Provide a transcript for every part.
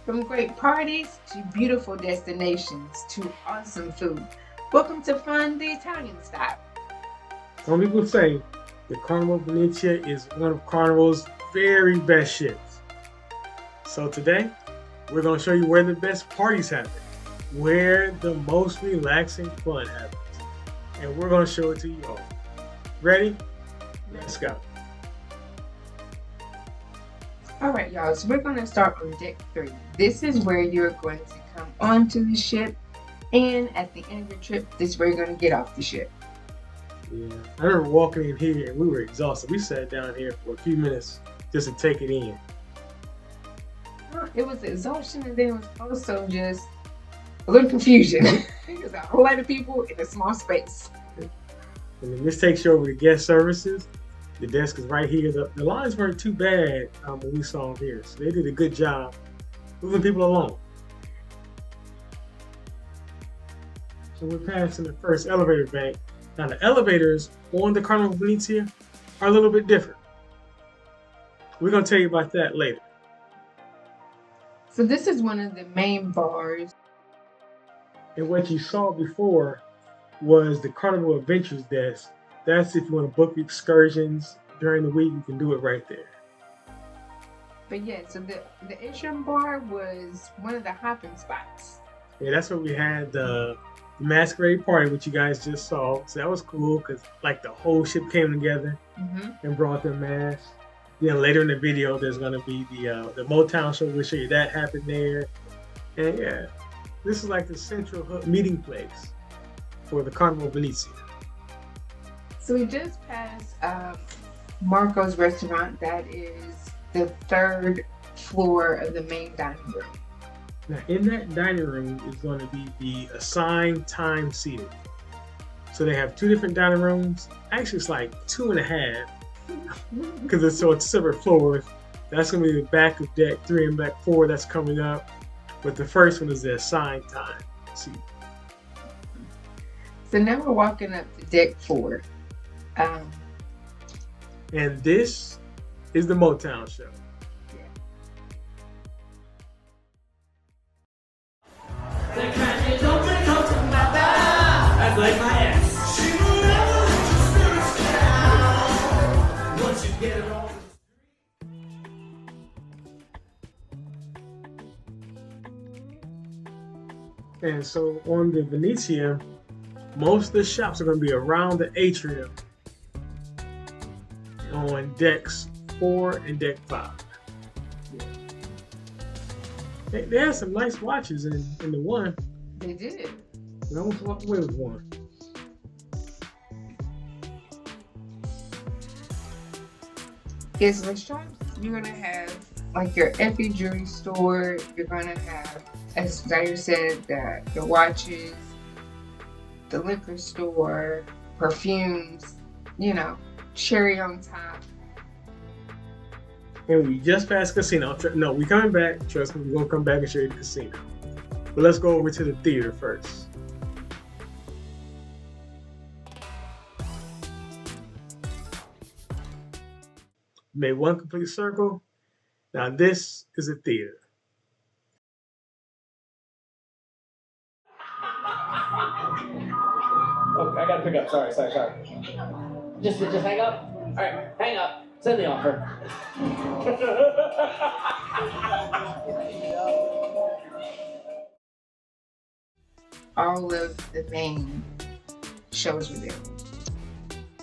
From great parties to beautiful destinations to awesome food. Welcome to Fun the Italian Style. Some people say the Carnival Venezia is one of Carnival's very best ships. So today, we're going to show you where the best parties happen, where the most relaxing fun happens, and we're going to show it to you all. Ready? Let's go. All right, y'all. So we're going to start on deck 3. This is where you're going to come onto the ship, and at the end of your trip, this is where you're going to get off the ship. Yeah, I remember walking in here and we were exhausted. We sat down here for a few minutes just to take it in. It was exhaustion, and then it was also just a little confusion. There's a whole lot of people in a small space. And then this takes you over to guest services. The desk is right here. The lines weren't too bad when we saw them here. So they did a good job moving people along. So we're passing the first elevator bank. Now the elevators on the Carnival Venezia are a little bit different. We're going to tell you about that later. So this is one of the main bars. And what you saw before was the Carnival Adventures desk. That's if you want to book excursions during the week, you can do it right there. But yeah, so the atrium bar was one of the hopping spots. Yeah, that's where we had the masquerade party, which you guys just saw. So that was cool because like the whole ship came together and brought their masks. Then later in the video, there's going to be the Motown show. We'll show you that happened there. And yeah, this is like the central meeting place for the Carnival Venezia. So we just passed Marco's restaurant. That is the 3rd floor of the main dining room. Now in that dining room is going to be the assigned time seating. So they have 2 different dining rooms. Actually, it's like 2.5 because it's separate floors. That's going to be the back of deck 3 and deck 4 that's coming up. But the first one is the assigned time seating. So now we're walking up to deck 4. And this is the Motown show. Yeah. That's like my ex. Once you get it all. And so on the Venezia, most of the shops are going to be around the atrium on decks 4 and deck 5. Yeah. They had some nice watches in the one. They did. I almost walked away with one. Yes, the shops, you're going to have like your Effie jewelry store. You're going to have, as Zaire said, the watches, the liquor store, perfumes, cherry on top. And we just passed casino. No, we coming back. Trust me, we're going to come back and show you the casino. But let's go over to the theater first. Made one complete circle. Now this is a theater. Okay, I gotta pick up. Sorry. Just hang up. All right, hang up. Send the offer. All of the main shows were there.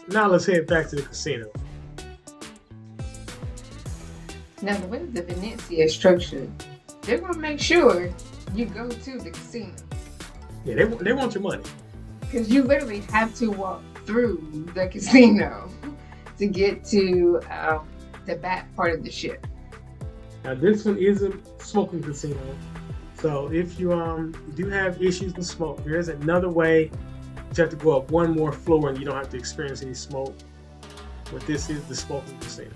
Now let's head back to the casino. Now, the way the Venezia is structured, they're going to make sure you go to the casino. Yeah, they want your money. Because you literally have to walk through the casino to get to the back part of the ship. Now this one is a smoking casino. So if you do have issues with smoke, there is another way. You have to go up one more floor and you don't have to experience any smoke. But this is the smoking casino.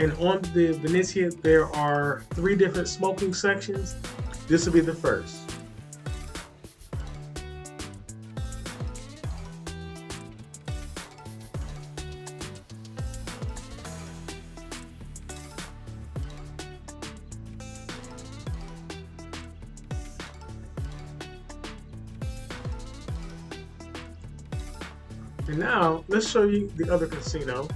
And on the Venezia, there are 3 different smoking sections. This will be the first. And now let's show you the other casino.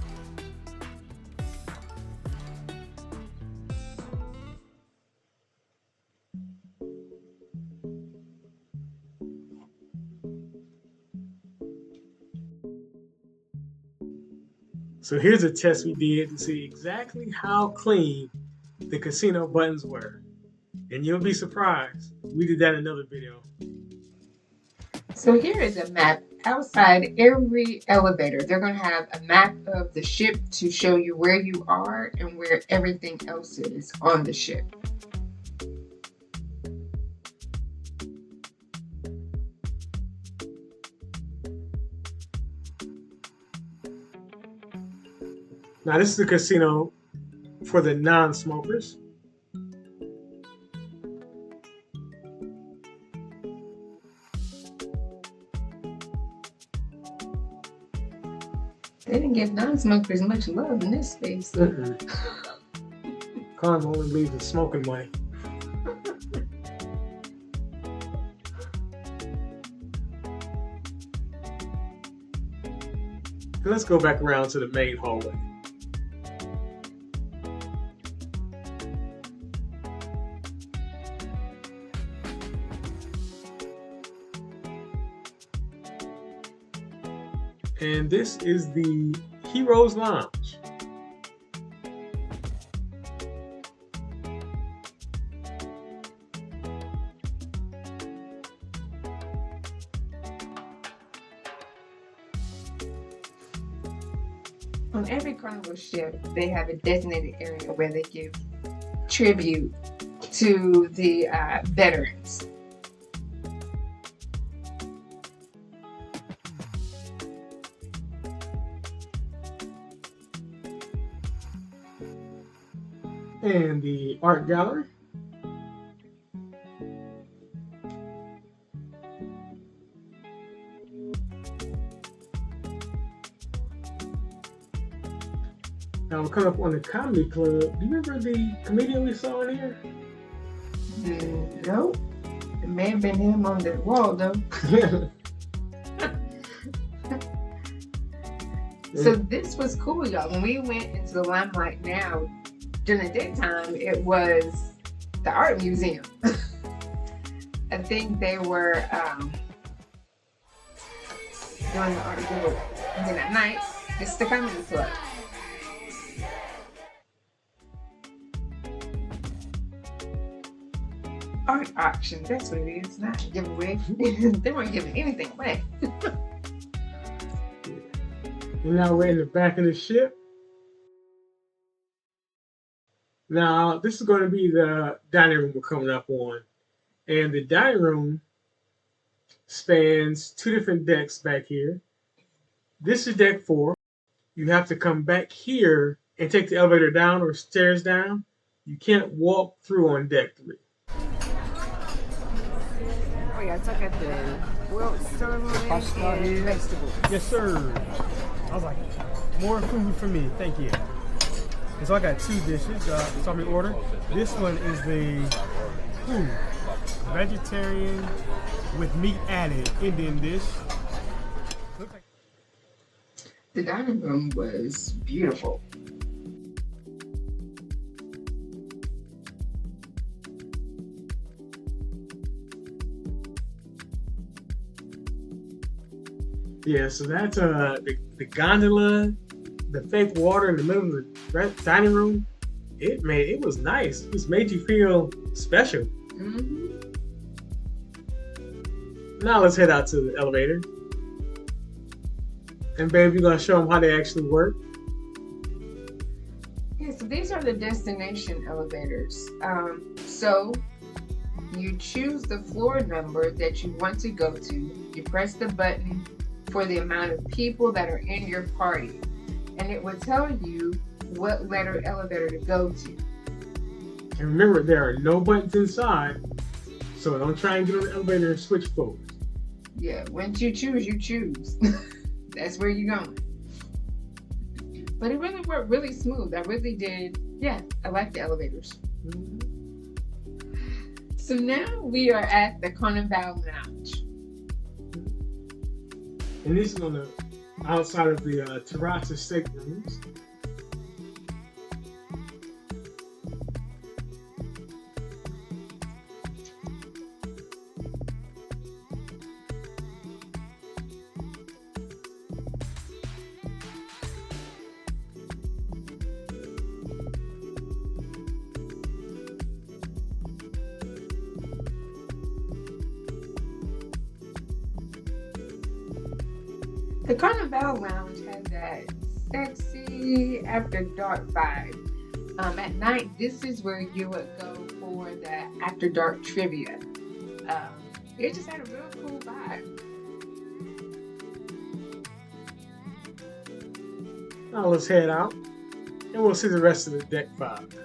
So here's a test we did to see exactly how clean the casino buttons were. And you'll be surprised. We did that in another video. So here is a map. Outside every elevator, they're going to have a map of the ship to show you where you are and where everything else is on the ship. Now this is the casino for the non-smokers. They didn't give non-smokers much love in this space. Carnival only believes in smoking money. And let's go back around to the main hallway. And this is the Heroes Lounge. On every Carnival ship, they have a designated area where they give tribute to the veterans. And the art gallery. Now we're coming up on the comedy club. Do you remember the comedian we saw in here? No. It may have been him on the wall though. So this was cool, y'all. When we went into the Limelight now, during the daytime, it was the art museum. I think they were doing the art exhibit. And then at night, it's the comedy club. Art auction, that's what it is, not a giveaway. They weren't giving anything away. And now we're in the back of the ship. Now, this is going to be the dining room we're coming up on. And the dining room spans 2 different decks back here. This is deck 4. You have to come back here and take the elevator down or stairs down. You can't walk through on deck 3. Oh yeah, it's like at the World Ceremony and Vegetables. Yes, sir. I was like, more food for me, thank you. And so I got 2 dishes, saw me order. This one is the vegetarian with meat added Indian dish. The dining room was beautiful. Yeah, so that's the gondola, the fake water in the middle of the dining room. It was nice. It just made you feel special. Mm-hmm. Now let's head out to the elevator. And babe, you're gonna show them how they actually work. Yeah, so these are the destination elevators. So you choose the floor number that you want to go to. You press the button for the amount of people that are in your party, and it will tell you what letter elevator to go to. And remember, there are no buttons inside, so don't try and get on the elevator and switch floors. Yeah, once you choose, you choose. That's where you're going. But it really worked really smooth. I really did. Yeah, I like the elevators. Mm-hmm. So now we are at the Carnival Lounge. And this is on the outside of the terrazza steak rooms. The Carnival Lounge has that sexy after dark vibe. At night, this is where you would go for the after dark trivia. It just had a real cool vibe. Now let's head out and we'll see the rest of the deck 5.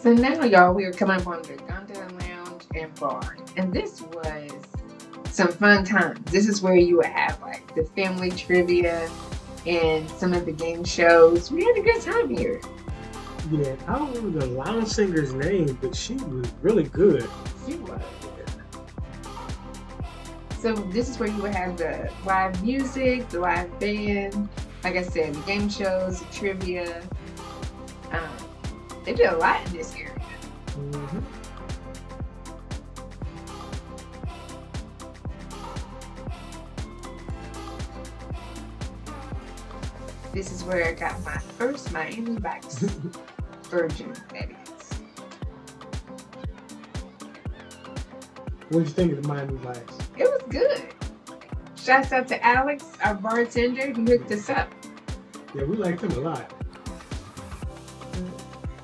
So now, y'all, we are coming up on the gondola lounge and bar, and this was some fun times. This is where you would have like the family trivia and some of the game shows. We had a good time here. Yeah, I don't remember the lounge singer's name, but she was really good. She was. So this is where you would have the live music, the live band, like I said, the game shows, the trivia. They did a lot in this area. Mm-hmm. This is where I got my first Miami Vice version, that is. What did you think of the Miami Vice? It was good. Shouts out to Alex, our bartender, who hooked us up. Yeah, we liked him a lot.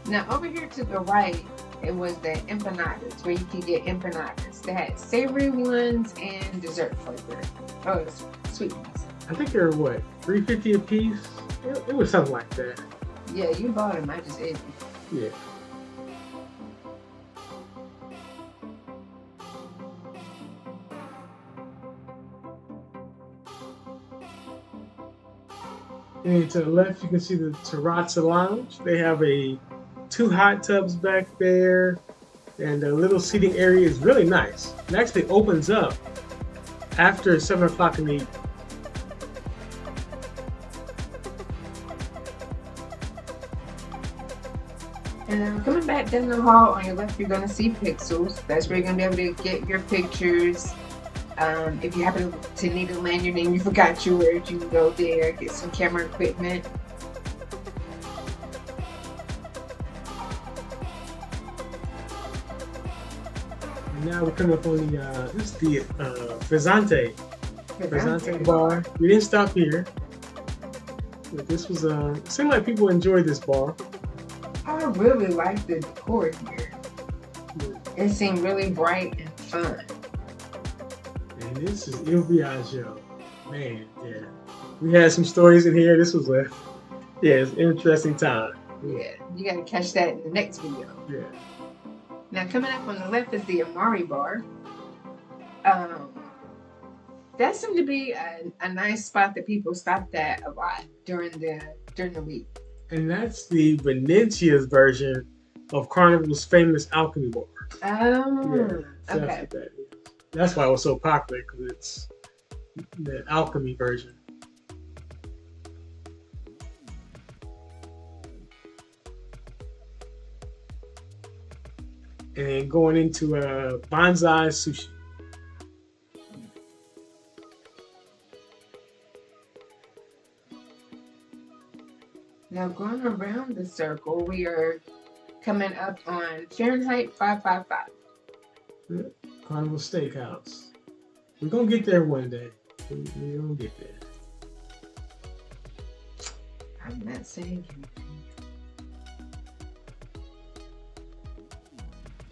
Now over here to the right, it was the empanadas, where you could get empanadas. They had savory ones and dessert flavor. Oh, it's sweet ones. I think they were what, $3.50 a piece? It was something like that. Yeah, you bought them. I just ate them. Yeah. And to the left, you can see the Terrazza Lounge. They have 2 hot tubs back there, and the little seating area is really nice. It actually opens up after 7 o'clock in the evening. And coming back down the hall, on your left, you're going to see Pixels. That's where you're going to be able to get your pictures. If you happen to need a lanyard and you forgot yours, you can go there, get some camera equipment. And now we're coming up on this is the Frizzante bar. We didn't stop here. But this was, it seemed like people enjoyed this bar. I really like the decor here. It seemed really bright and fun. And this is Il Viaggio. Man, yeah. We had some stories in here. This was it's an interesting time. Yeah, you gotta catch that in the next video. Yeah. Now coming up on the left is the Amari bar. That seemed to be a nice spot that people stopped at a lot during the week. And that's the Venezia's version of Carnival's famous alchemy bar. Oh, yeah, okay. That's what that is. That's why it was so popular, because it's the alchemy version. And going into Bonsai Sushi. Now going around the circle, we are coming up on Fahrenheit 555. Carnival Steakhouse. We're going to get there one day. We're going to get there. I'm not saying anything.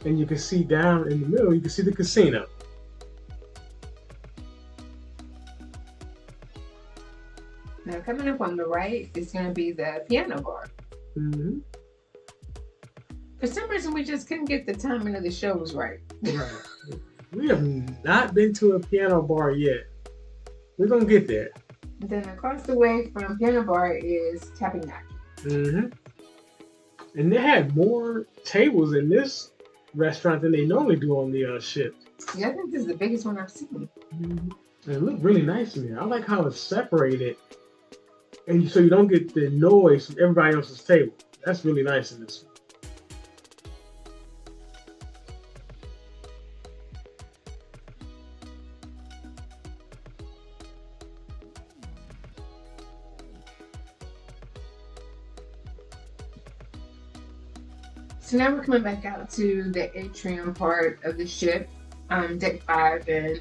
And you can see down in the middle, you can see the casino. Now coming up on the right is going to be the piano bar. Mm-hmm. For some reason, we just couldn't get the timing of the shows right. Right. We have not been to a piano bar yet. We're going to get there. Then across the way from Piano Bar is Tapenaki. Mm-hmm. And they had more tables in this restaurant than they normally do on the ship. Yeah, I think this is the biggest one I've seen. Mm-hmm. And it looked really nice in there. I like how it's separated, and so you don't get the noise from everybody else's table. That's really nice in this one. So now we're coming back out to the atrium part of the ship, deck 5, and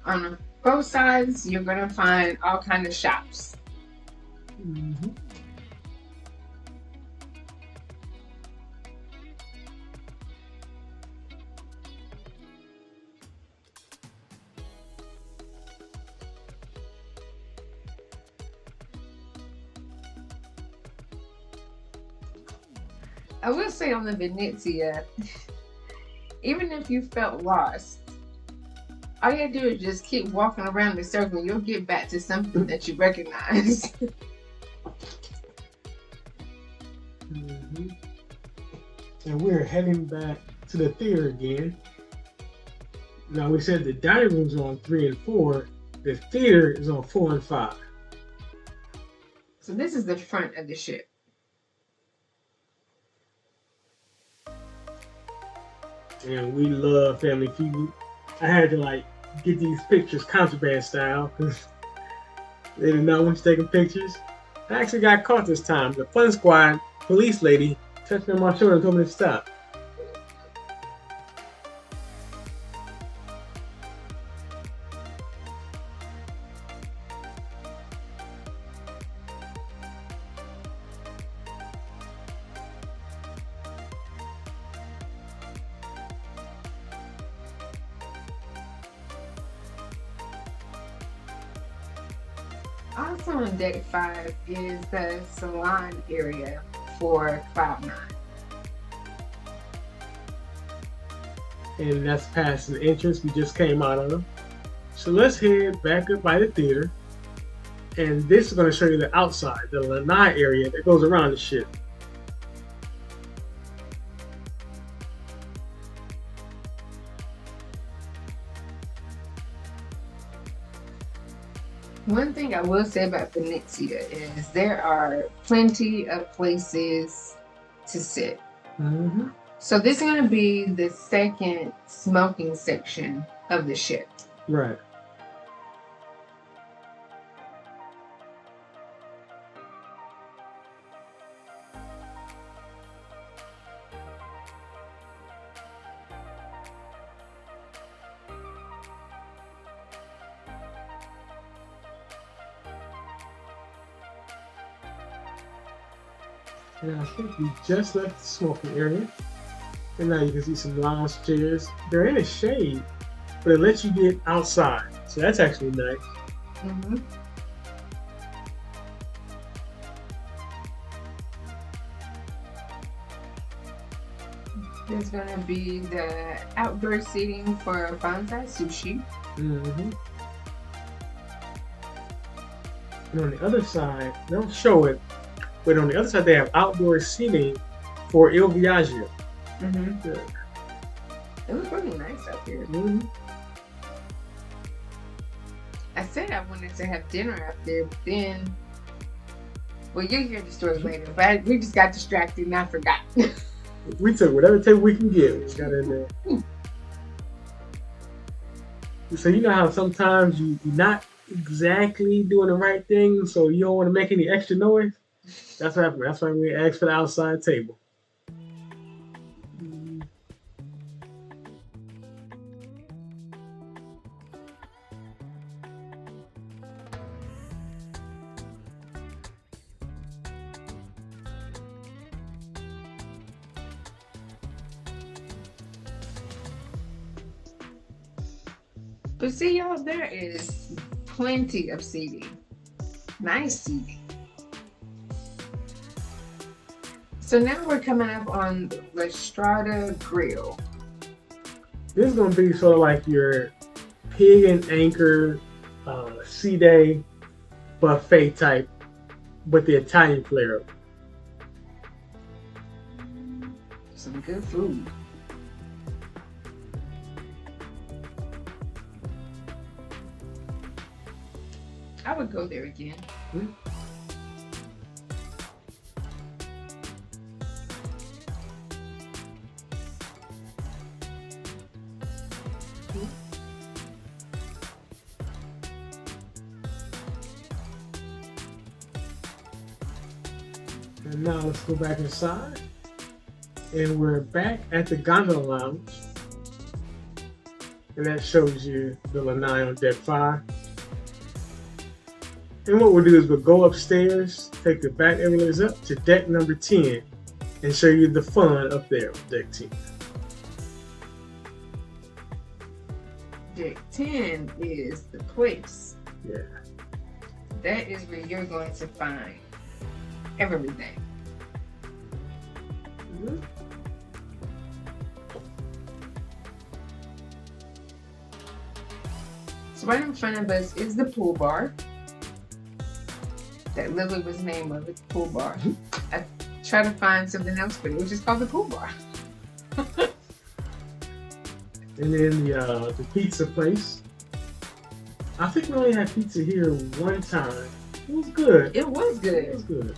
on both sides you're gonna find all kind of shops. Mm-hmm. I will say on the Venezia, even if you felt lost, all you gotta do is just keep walking around the circle. You'll get back to something that you recognize. Mm-hmm. And we're heading back to the theater again. Now we said the dining rooms are on 3 and 4. The theater is on 4 and 5. So this is the front of the ship. And we love Family Feud. I had to get these pictures contraband style because they did not want you taking pictures. I actually got caught this time. The Fun Squad police lady touched me on my shoulder and told me to stop. Also on deck 5 is the salon area for Cloud 9. And that's past the entrance we just came out of. So let's head back up by the theater. And this is going to show you the outside, the lanai area that goes around the ship. One thing I will say about Venezia is there are plenty of places to sit. Mm-hmm. So this is going to be the second smoking section of the ship. Right. And I think we just left the smoking area. And now you can see some lounge chairs. They're in the shade, but it lets you get outside. So that's actually nice. Mm-hmm. There's going to be the outdoor seating for bonsai sushi. Mm-hmm. And on the other side, they don't show it, but on the other side they have outdoor seating for Il Viaggio. Mm-hmm. Yeah. It looks really nice out here. Mm-hmm. I said I wanted to have dinner out there, but then, well, you'll hear the story later, but we just got distracted and I forgot. We took whatever table we can get. We got in there. So you know how sometimes you're not exactly doing the right thing, so you don't want to make any extra noise? That's what happened. That's why we asked for the outside table. But see, y'all, there is plenty of seating. Nice seating. So now we're coming up on the Strata Grill. This is going to be sort of like your Pig and Anchor sea day buffet type with the Italian flair. Some good food. I would go there again. Hmm? And now let's go back inside. And we're back at the gondola lounge. And that shows you the lanai on deck 5. And what we'll do is we'll go upstairs, take the back elevators up to deck number 10, and show you the fun up there on deck 10. Deck 10 is the place. Yeah. That is where you're going to find everything. Mm-hmm. So right in front of us is the pool bar. That literally was the name of it, pool bar. I tried to find something else, but it was just called the pool bar. And then the pizza place. I think we only had pizza here one time. It was good. It was good. It was good.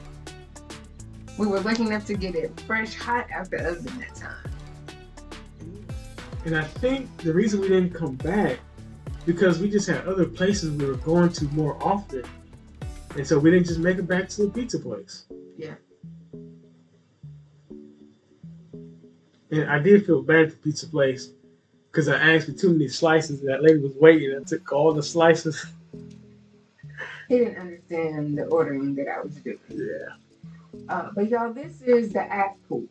We were lucky enough to get it fresh, hot out the oven that time. And I think the reason we didn't come back because we just had other places we were going to more often. And so we didn't just make it back to the pizza place. Yeah. And I did feel bad at the pizza place because I asked for too many slices. That lady was waiting. I took all the slices. He didn't understand the ordering that I was doing. Yeah. But y'all, this is the aft pool.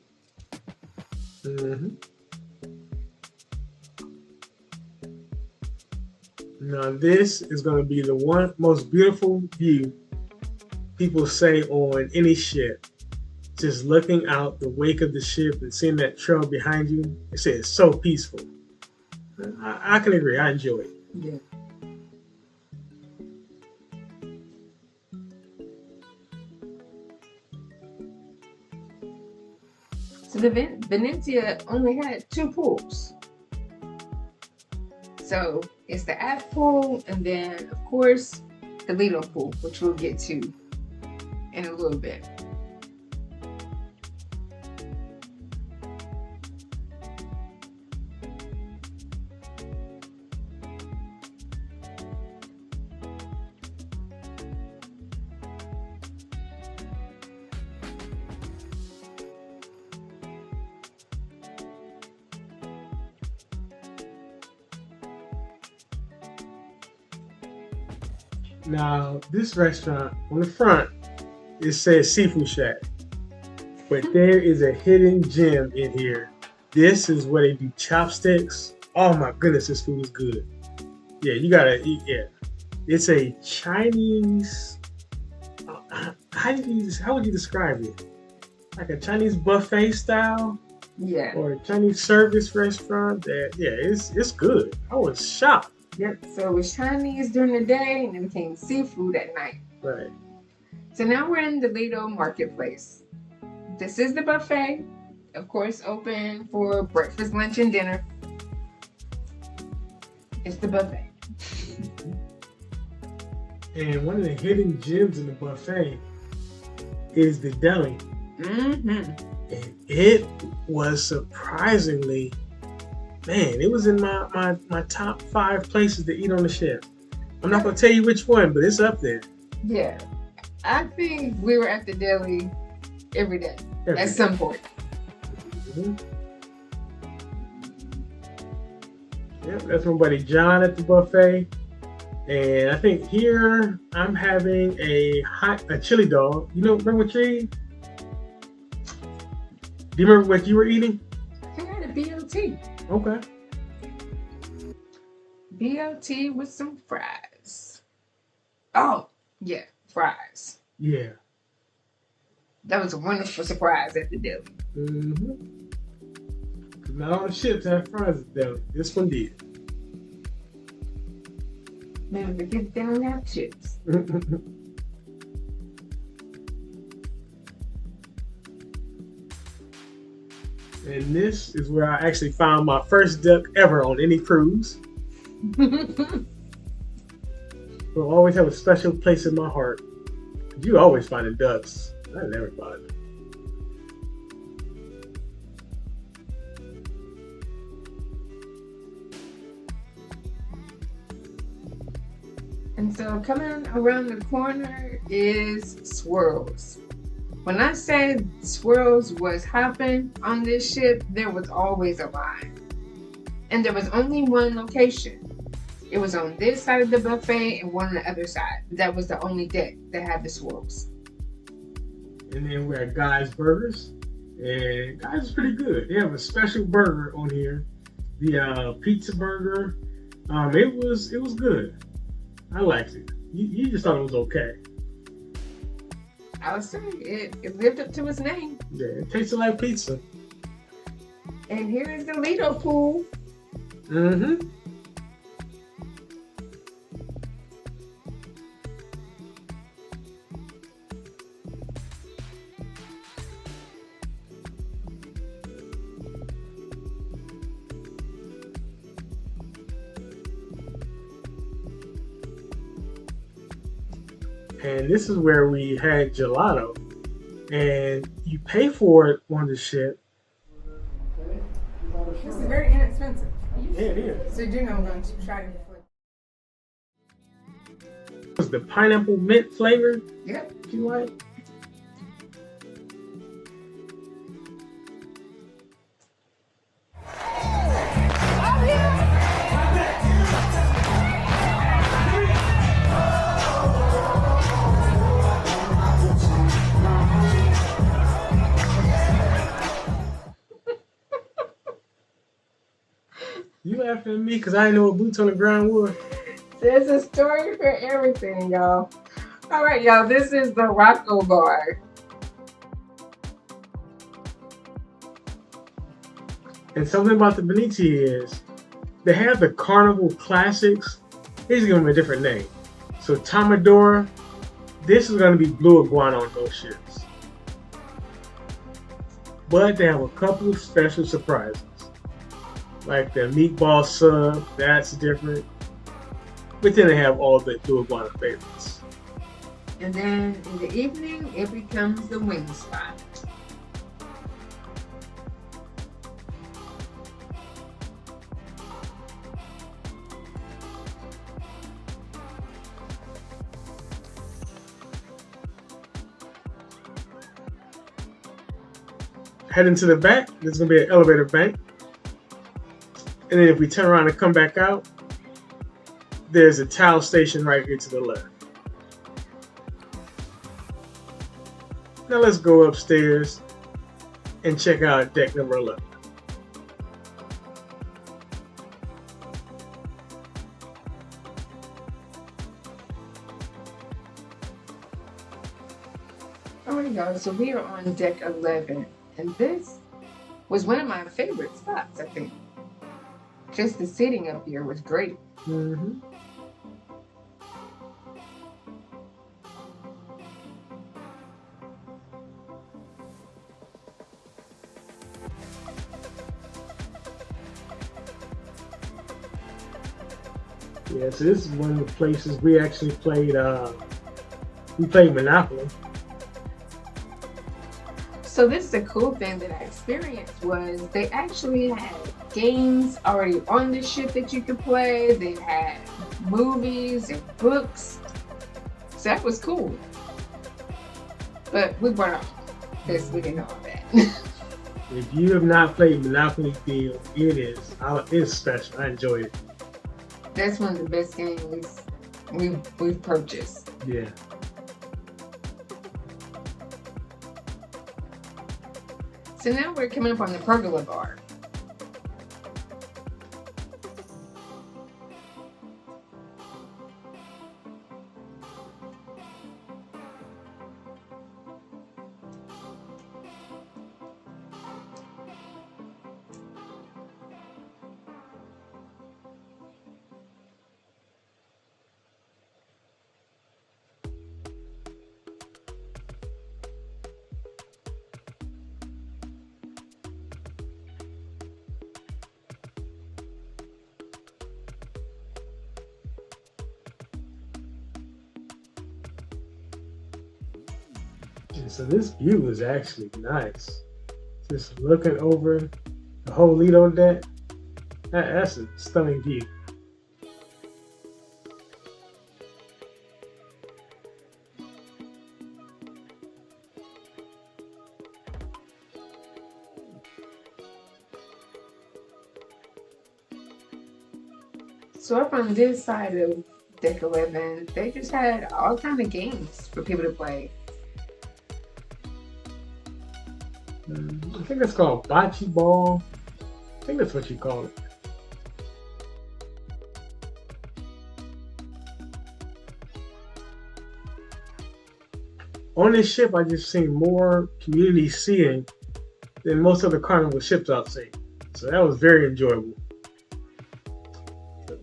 Mm-hmm. Now this is going to be the one most beautiful view people say on any ship. Just looking out the wake of the ship and seeing that trail behind you, it says it's so peaceful. I can agree. I enjoy it. Yeah. So the Venezia only had 2 pools. So it's the aft pool and then, of course, the Lido pool, which we'll get to in a little bit. Now, this restaurant on the front, it says Seafood Shack. But there is a hidden gem in here. This is where they do chopsticks. Oh my goodness, this food is good. Yeah, you gotta eat. Yeah, it's a Chinese. How would you describe it? Like a Chinese buffet style? Yeah. Or a Chinese service restaurant? It's good. I was shocked. Yep. So it was Chinese during the day and it became seafood at night. Right. So now we're in the Lido Marketplace. This is the buffet, of course, open for breakfast, lunch, and dinner. It's the buffet. And one of the hidden gems in the buffet is the deli. Mm-hmm. And it was surprisingly, man, it was in my top 5 places to eat on the ship. I'm not going to tell you which one, but it's up there. Yeah. I think we were at the deli every day at some point. Mm-hmm. Yep, that's my buddy John at the buffet. And I think here I'm having a chili dog. You know, remember what you're eating? Do you remember what you were eating? I had a BLT. Okay. BLT with some fries. Oh, yeah, fries. Yeah. That was a wonderful surprise at the deli. Mm-hmm. Because not all the ships have fries at the deli. This one did. Man, but they don't have chips. And this is where I actually found my first duck ever on any cruise. Will always have a special place in my heart. You always finding ducks. I never find them. And so coming around the corner is swirls. When I say swirls was hopping on this ship, there was always a line. And there was only one location. It was on this side of the buffet and one on the other side. That was the only deck that had the swirls. And then we had Guy's Burgers. And Guy's is pretty good. They have a special burger on here. The pizza burger. It was good. I liked it. You just thought it was okay. I would say it lived up to its name. Yeah, it tasted like pizza. And here is the Lido pool. Mm-hmm. And this is where we had gelato. And you pay for it on the ship. This is very inexpensive. Yeah, it is. So you know I'm going to try it before. It was the pineapple mint flavor. Yep. You like? You laughing at me because I didn't know what boots on the ground was. There's a story for everything, y'all. All right, y'all. This is the Rocco Bar. And something about the Venezia is they have the Carnival Classics. They just give them a different name. So Tomadora, this is going to be blue iguana on those ships. But they have a couple of special surprises. Like the meatball sub, that's different. But then they have all the blue iguana favorites. And then in the evening, it becomes the wing spot. Heading to the back, there's going to be an elevator bank. And then if we turn around and come back out, there's a towel station right here to the left. Now let's go upstairs and check out deck number 11. Alright, y'all, so we are on deck 11, and this was one of my favorite spots, I think. Just the sitting up here was great. Mm-hmm. Yeah, so this is one of the places we actually played. We played Monopoly. So this is the cool thing that I experienced was they actually had games already on the ship that you could play. They had movies and books. So that was cool. But we weren't off because we didn't know all that. If you have not played Monopoly Deal, it's special. I enjoyed it. That's one of the best games we've purchased. Yeah. So now we're coming up on the pergola bar. Yeah, so this view is actually nice. Just looking over the whole Lido deck. That's a stunning view. So up on this side of Deck 11, they just had all kind of games for people to play. I think it's called bocce ball. I think that's what you call it. On this ship, I just seen more community seating than most of the Carnival ships I've seen. So that was very enjoyable.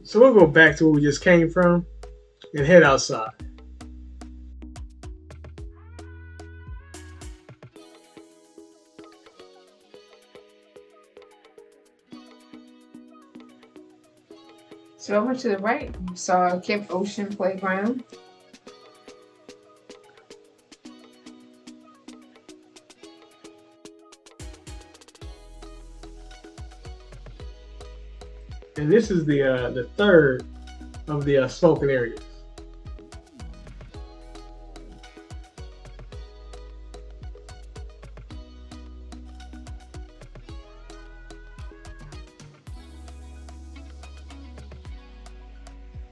So we'll go back to where we just came from and head outside. So over to the right, you saw Camp Ocean Playground. And this is the third of the smoking areas.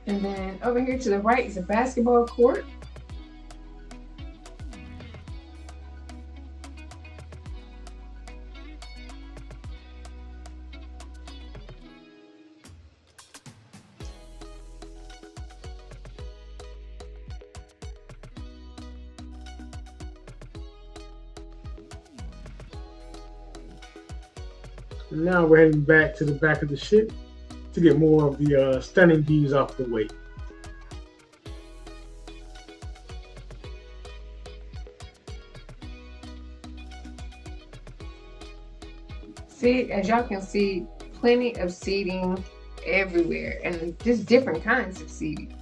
And then over here to the right is a basketball court. And now we're heading back to the back of the ship to get more of the stunning views off the way. See, as y'all can see, plenty of seating everywhere and just different kinds of seating.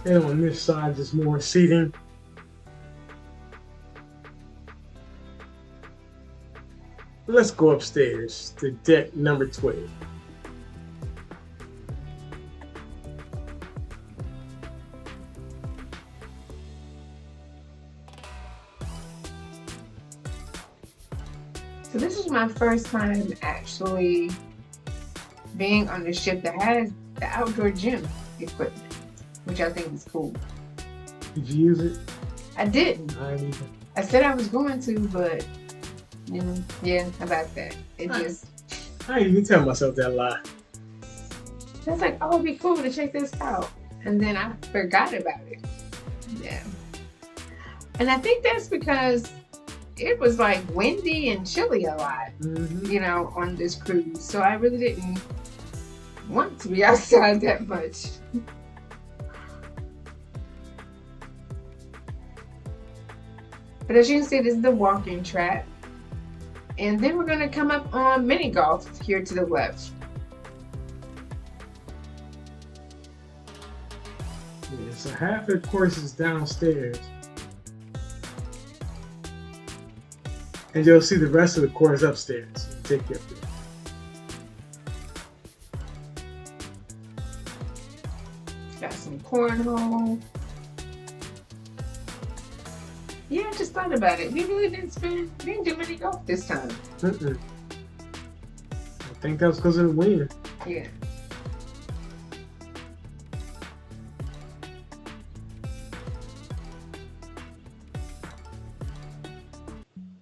And on this side, there's more seating. Let's go upstairs to deck number 12. So this is my first time actually being on a ship that has the outdoor gym equipment, which I think is cool. Did you use it? I didn't. I didn't either. I said I was going to, but you know, yeah, about that. It just. I didn't even tell myself that lie. I was like, oh, it'd be cool to check this out, and then I forgot about it. Yeah, and I think that's because it was like windy and chilly a lot, you know, on this cruise. So I really didn't want to be outside that much. But as you can see, this is the walking track. And then we're going to come up on mini golf here to the left. Yeah, so half of the course is downstairs. And you'll see the rest of the course upstairs. I'll take you up there. Got some cornhole. Yeah, I just thought about it. We really didn't do many golf this time. I think that was because of the wind. Yeah.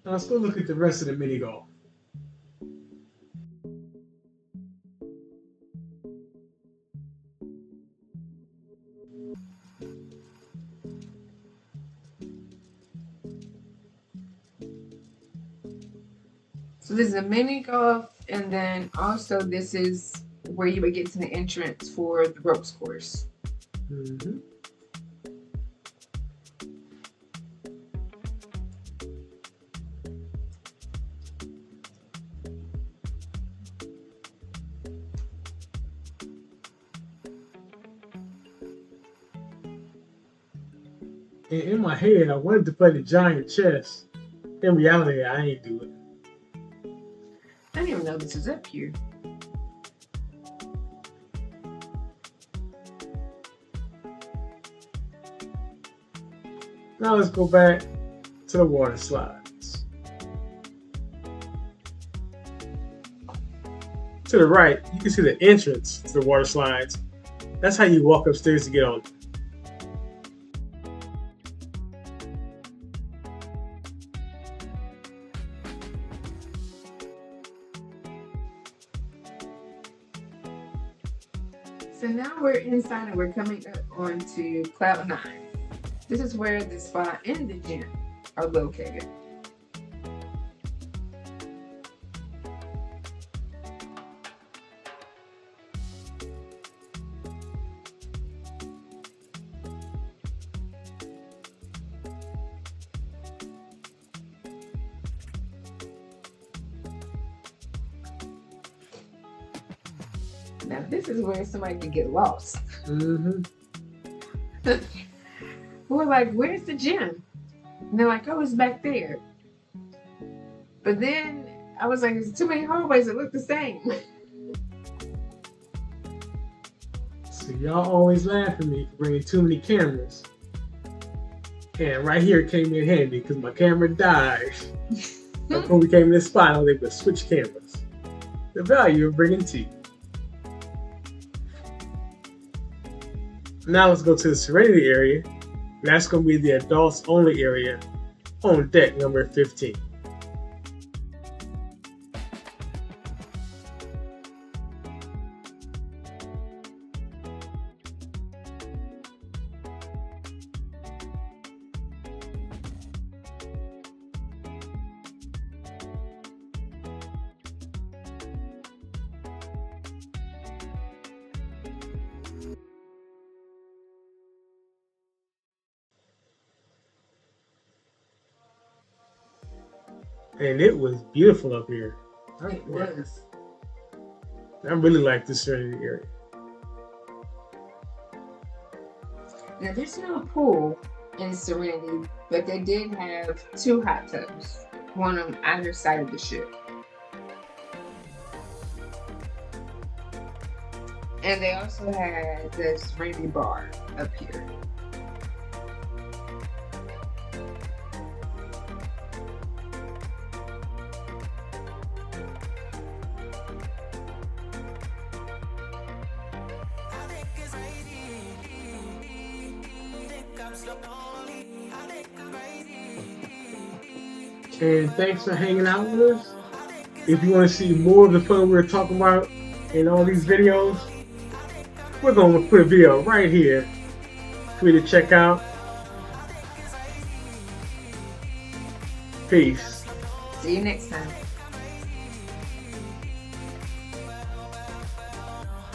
Now let's go look at the rest of the mini golf. So this is a mini golf, and then also this is where you would get to the entrance for the ropes course. Mm-hmm. And in my head, I wanted to play the giant chess. In reality, I ain't do it. I didn't even know this was up here. Now let's go back to the water slides. To the right, you can see the entrance to the water slides. That's how you walk upstairs to get on. So now we're inside and we're coming up onto Cloud 9. This is where the spa and the gym are located. Now this is where somebody could get lost. Mm-hmm. We're like, where's the gym? And they're like, oh, it's back there. But then I was like, there's too many hallways that look the same. So y'all always laugh at me for bringing too many cameras. And right here it came in handy because my camera died. Before we came in this spot, I was able to switch cameras. The value of bringing two. Now let's go to the Serenity area. That's going to be the adults only area on deck number 15. And it was beautiful up here. It was. I really like the Serenity area. Now there's no pool in Serenity, but they did have 2 hot tubs, one on either side of the ship. And they also had the Serenity bar up here. And thanks for hanging out with us. If you want to see more of the fun we're talking about in all these videos, we're going to put a video right here for you to check out. Peace. See you next time.